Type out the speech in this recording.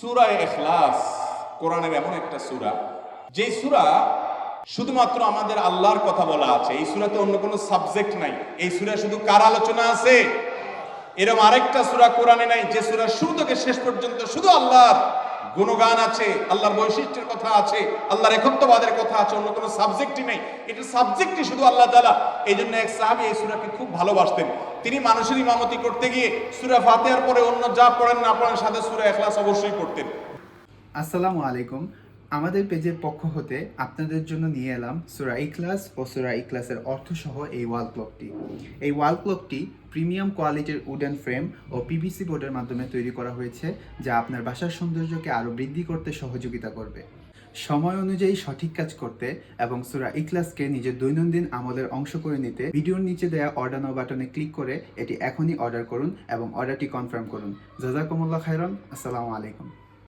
সূরা ইখলাস কোরআনের এমন একটা সূরা, যে সূরা শুধুমাত্র আমাদের আল্লাহর কথা বলা আছে। এই সূরাতে অন্য কোনো সাবজেক্ট নাই। এই সূরা শুধু কার আলোচনা আছে? এরকম আরেকটা সূরা কোরআনে নাই যে সূরা শুরু থেকে শেষ পর্যন্ত শুধু আল্লাহর গুণগান আছে, আল্লাহর বৈশিষ্ট্যের কথা আছে, আল্লাহর একত্ববাদের কথা আছে, অন্য কোনো সাবজেক্টই নেই। এটা সাবজেক্টই শুধু আল্লাহ তাআলা। এই জন্য এক সাহাবী এই সূরাকে খুব ভালোবাসতেন। তিনি মানুষের ইমামতি করতে গিয়ে সূরা ফাতিহার পরে অন্য যা পড়েন না পড়েন সাথে সূরা ইখলাস অবশ্যই পড়তেন। আসসালামু আলাইকুম। আমাদের পেজের পক্ষ হতে আপনাদের জন্য নিয়ে এলাম সূরা ইখলাস ও সূরা ইখলাসের অর্থসহ এই ওয়াল ক্লকটি। এই ওয়াল ক্লকটি প্রিমিয়াম কোয়ালিটির উডেন ফ্রেম ও পিভিসি বোর্ডের মাধ্যমে তৈরি করা হয়েছে, যা আপনার বাসার সৌন্দর্যকে আরও বৃদ্ধি করতে সহযোগিতা করবে। সময় অনুযায়ী সঠিক কাজ করতে এবং সূরা ইখলাসকে নিজের দৈনন্দিন আমলের অংশ করে নিতে ভিডিওর নিচে দেওয়া অর্ডার নাও বাটনে ক্লিক করে এটি এখনই অর্ডার করুন এবং অর্ডারটি কনফার্ম করুন। জাযাকুমুল্লাহ খাইরান। আসসালামু আলাইকুম।